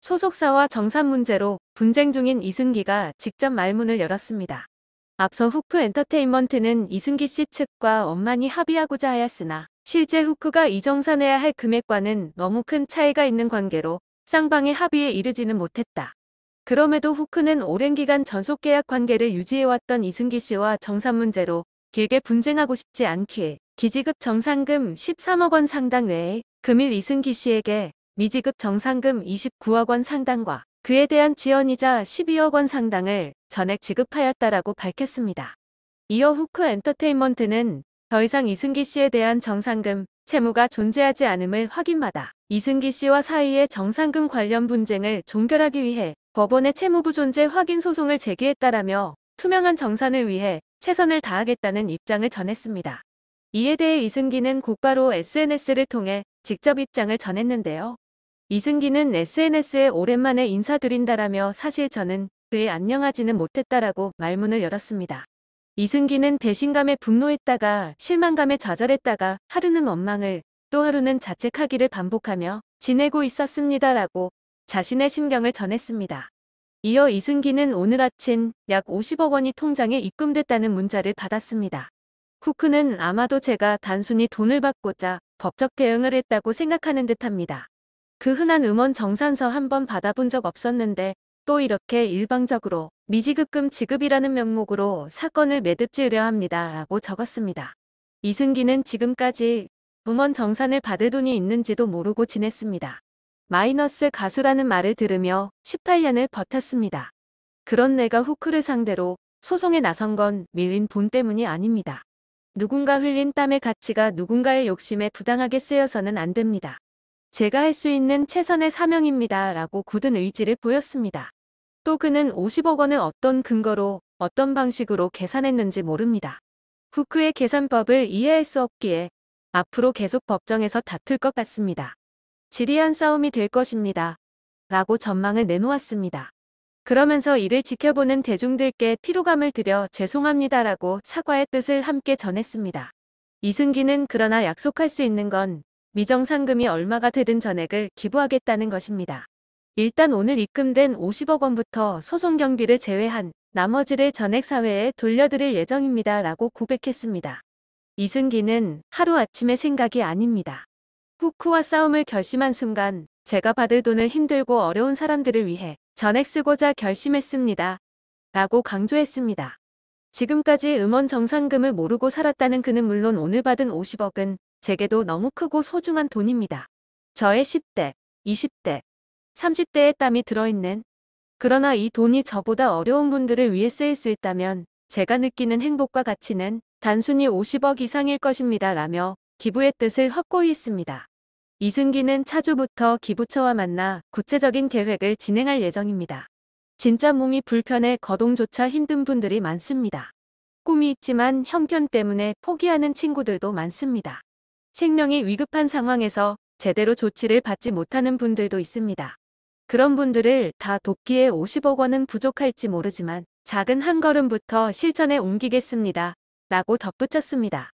소속사와 정산 문제로 분쟁 중인 이승기가 직접 말문을 열었습니다. 앞서 후크 엔터테인먼트는 이승기 씨 측과 원만히 합의하고자 하였으나 실제 후크가 이정산해야 할 금액과는 너무 큰 차이가 있는 관계로 쌍방의 합의에 이르지는 못했다. 그럼에도 후크는 오랜 기간 전속계약 관계를 유지해왔던 이승기 씨와 정산 문제로 길게 분쟁하고 싶지 않기에 기지급 정산금 13억 원 상당 외에 금일 이승기 씨에게 미지급 정산금 29억 원 상당과 그에 대한 지연이자 12억 원 상당을 전액 지급하였다라고 밝혔습니다. 이어 후크 엔터테인먼트는 더 이상 이승기 씨에 대한 정산금, 채무가 존재하지 않음을 확인받아 이승기 씨와 사이의 정산금 관련 분쟁을 종결하기 위해 법원에 채무부 존재 확인 소송을 제기했다라며 투명한 정산을 위해 최선을 다하겠다는 입장을 전했습니다. 이에 대해 이승기는 곧바로 SNS를 통해 직접 입장을 전했는데요. 이승기는 SNS에 오랜만에 인사드린다라며 사실 저는 그에 안녕하지는 못했다라고 말문을 열었습니다. 이승기는 배신감에 분노했다가 실망감에 좌절했다가 하루는 원망을 또 하루는 자책하기를 반복하며 지내고 있었습니다라고 자신의 심경을 전했습니다. 이어 이승기는 오늘 아침 약 50억 원이 통장에 입금됐다는 문자를 받았습니다. 후크는 아마도 제가 단순히 돈을 받고자 법적 대응을 했다고 생각하는 듯합니다. 그 흔한 음원 정산서 한번 받아본 적 없었는데 또 이렇게 일방적으로 미지급금 지급이라는 명목으로 사건을 매듭지으려 합니다. 라고 적었습니다. 이승기는 지금까지 음원 정산을 받을 돈이 있는지도 모르고 지냈습니다. 마이너스 가수라는 말을 들으며 18년을 버텼습니다. 그런 내가 후크를 상대로 소송에 나선 건 밀린 돈 때문이 아닙니다. 누군가 흘린 땀의 가치가 누군가의 욕심에 부당하게 쓰여서는 안 됩니다. 제가 할 수 있는 최선의 사명입니다. 라고 굳은 의지를 보였습니다. 또 그는 50억 원을 어떤 근거로 어떤 방식으로 계산했는지 모릅니다. 후크의 계산법을 이해할 수 없기에 앞으로 계속 법정에서 다툴 것 같습니다. 지리한 싸움이 될 것입니다. 라고 전망을 내놓았습니다. 그러면서 이를 지켜보는 대중들께 피로감을 드려 죄송합니다라고 사과의 뜻을 함께 전했습니다. 이승기는 그러나 약속할 수 있는 건 미정산금이 얼마가 되든 전액을 기부하겠다는 것입니다. 일단 오늘 입금된 50억 원부터 소송 경비를 제외한 나머지를 전액 사회에 돌려드릴 예정입니다. 라고 고백했습니다. 이승기는 하루아침의 생각이 아닙니다. 후크와 싸움을 결심한 순간 제가 받을 돈을 힘들고 어려운 사람들을 위해 전액 쓰고자 결심했습니다. 라고 강조했습니다. 지금까지 음원 정산금을 모르고 살았다는 그는 물론 오늘 받은 50억은 제게도 너무 크고 소중한 돈입니다. 저의 10대, 20대, 30대의 땀이 들어있는 그러나 이 돈이 저보다 어려운 분들을 위해 쓰일 수 있다면 제가 느끼는 행복과 가치는 단순히 50억 이상일 것입니다. 라며 기부의 뜻을 확고히 했습니다. 이승기는 차주부터 기부처와 만나 구체적인 계획을 진행할 예정입니다. 진짜 몸이 불편해 거동조차 힘든 분들이 많습니다. 꿈이 있지만 형편 때문에 포기하는 친구들도 많습니다. 생명이 위급한 상황에서 제대로 조치를 받지 못하는 분들도 있습니다. 그런 분들을 다 돕기에 50억 원은 부족할지 모르지만 작은 한 걸음부터 실천에 옮기겠습니다. 라고 덧붙였습니다.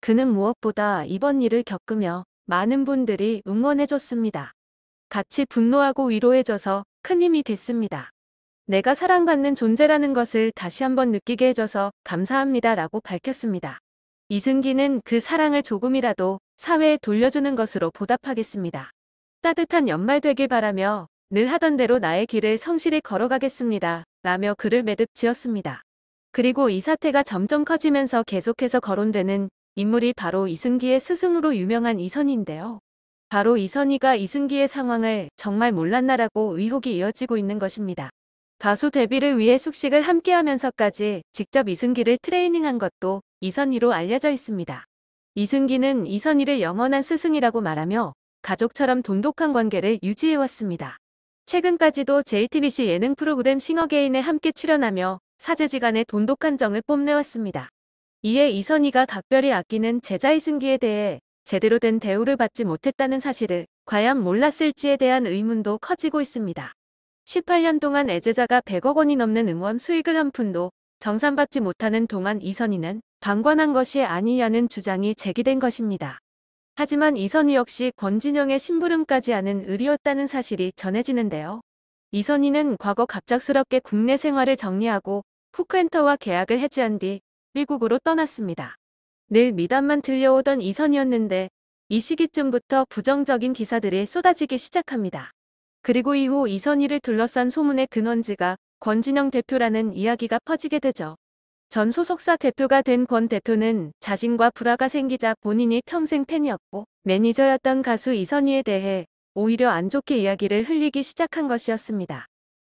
그는 무엇보다 이번 일을 겪으며 많은 분들이 응원해줬습니다. 같이 분노하고 위로해줘서 큰 힘이 됐습니다. 내가 사랑받는 존재라는 것을 다시 한번 느끼게 해줘서 감사합니다. 라고 밝혔습니다. 이승기는 그 사랑을 조금이라도 사회에 돌려주는 것으로 보답하겠습니다. 따뜻한 연말 되길 바라며 늘 하던 대로 나의 길을 성실히 걸어가겠습니다. 라며 글을 매듭 지었습니다. 그리고 이 사태가 점점 커지면서 계속해서 거론되는 인물이 바로 이승기의 스승으로 유명한 이선희인데요. 바로 이선희가 이승기의 상황을 정말 몰랐나라고 의혹이 이어지고 있는 것입니다. 가수 데뷔를 위해 숙식을 함께하면서까지 직접 이승기를 트레이닝한 것도 이선희로 알려져 있습니다. 이승기는 이선희를 영원한 스승이라고 말하며 가족처럼 돈독한 관계를 유지해왔습니다. 최근까지도 JTBC 예능 프로그램 싱어게인에 함께 출연하며 사제지간의 돈독한 정을 뽐내왔습니다. 이에 이선희가 각별히 아끼는 제자 이승기에 대해 제대로 된 대우를 받지 못했다는 사실을 과연 몰랐을지에 대한 의문도 커지고 있습니다. 18년 동안 애제자가 100억 원이 넘는 음원 수익을 한 푼도 정산받지 못하는 동안 이선희는 방관한 것이 아니냐는 주장이 제기된 것입니다. 하지만 이선희 역시 권진영의 심부름까지 하는 을이었다는 사실이 전해지는데요. 이선희는 과거 갑작스럽게 국내 생활을 정리하고 후크엔터와 계약을 해지한 뒤 미국으로 떠났습니다. 늘 미담만 들려오던 이선희였는데 이 시기쯤부터 부정적인 기사들이 쏟아지기 시작합니다. 그리고 이후 이선희를 둘러싼 소문의 근원지가 권진영 대표라는 이야기가 퍼지게 되죠. 전 소속사 대표가 된 권 대표는 자신과 불화가 생기자 본인이 평생 팬이었고 매니저였던 가수 이선희에 대해 오히려 안 좋게 이야기를 흘리기 시작한 것이었습니다.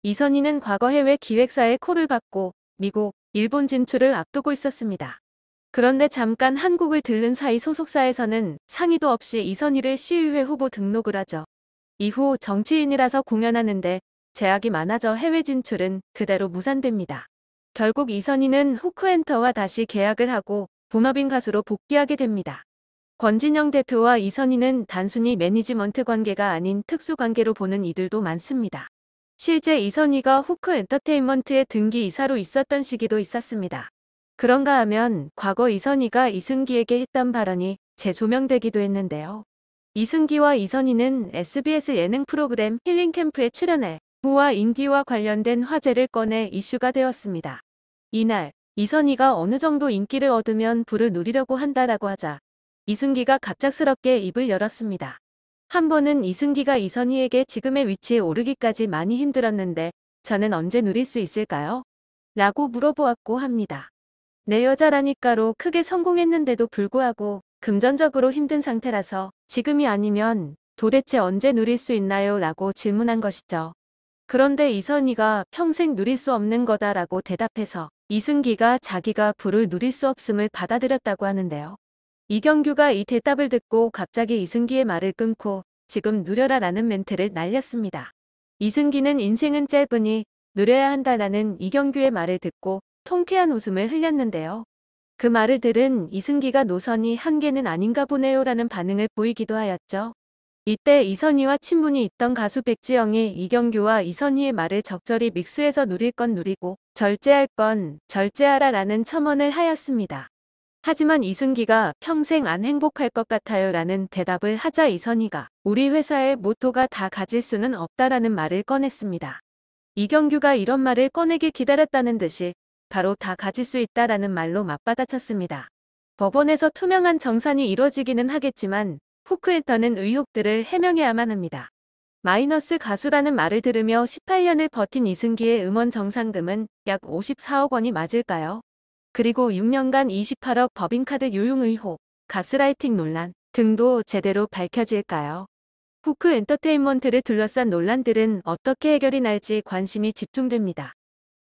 이선희는 과거 해외 기획사의 콜을 받고 미국, 일본 진출을 앞두고 있었습니다. 그런데 잠깐 한국을 들른 사이 소속사에서는 상의도 없이 이선희를 시의회 후보 등록을 하죠. 이후 정치인이라서 공연하는데 제약이 많아져 해외 진출은 그대로 무산됩니다. 결국 이선희는 후크엔터와 다시 계약을 하고 본업인 가수로 복귀하게 됩니다. 권진영 대표와 이선희는 단순히 매니지먼트 관계가 아닌 특수 관계로 보는 이들도 많습니다. 실제 이선희가 후크엔터테인먼트의 등기 이사로 있었던 시기도 있었습니다. 그런가 하면 과거 이선희가 이승기에게 했던 발언이 재조명되기도 했는데요. 이승기와 이선희는 SBS 예능 프로그램 힐링캠프에 출연해 부와 인기와 관련된 화제를 꺼내 이슈가 되었습니다. 이날 이선희가 어느 정도 인기를 얻으면 부를 누리려고 한다라고 하자 이승기가 갑작스럽게 입을 열었습니다. 한 번은 이승기가 이선희에게 지금의 위치에 오르기까지 많이 힘들었는데 저는 언제 누릴 수 있을까요? 라고 물어보았고 합니다. 내 여자라니까로 크게 성공했는데도 불구하고 금전적으로 힘든 상태라서 지금이 아니면 도대체 언제 누릴 수 있나요? 라고 질문한 것이죠. 그런데 이선희가 평생 누릴 수 없는 거다라고 대답해서 이승기가 자기가 부를 누릴 수 없음을 받아들였다고 하는데요. 이경규가 이 대답을 듣고 갑자기 이승기의 말을 끊고 지금 누려라 라는 멘트를 날렸습니다. 이승기는 인생은 짧으니 누려야 한다라는 이경규의 말을 듣고 통쾌한 웃음을 흘렸는데요. 그 말을 들은 이승기가 노선이 한계는 아닌가 보네요 라는 반응을 보이기도 하였죠. 이때 이선희와 친분이 있던 가수 백지영이 이경규와 이선희의 말을 적절히 믹스해서 누릴 건 누리고 절제할 건 절제하라 라는 첨언을 하였습니다. 하지만 이승기가 평생 안 행복할 것 같아요 라는 대답을 하자 이선희가 우리 회사의 모토가 다 가질 수는 없다라는 말을 꺼냈습니다. 이경규가 이런 말을 꺼내길 기다렸다는 듯이 바로 다 가질 수 있다라는 말로 맞받아쳤습니다. 법원에서 투명한 정산이 이뤄지기는 하겠지만 후크엔터는 의혹들을 해명해야만 합니다. 마이너스 가수라는 말을 들으며 18년을 버틴 이승기의 음원 정산금은 약 54억 원이 맞을까요? 그리고 6년간 28억 법인카드 유용 의혹, 가스라이팅 논란 등도 제대로 밝혀질까요? 후크엔터테인먼트를 둘러싼 논란들은 어떻게 해결이 날지 관심이 집중됩니다.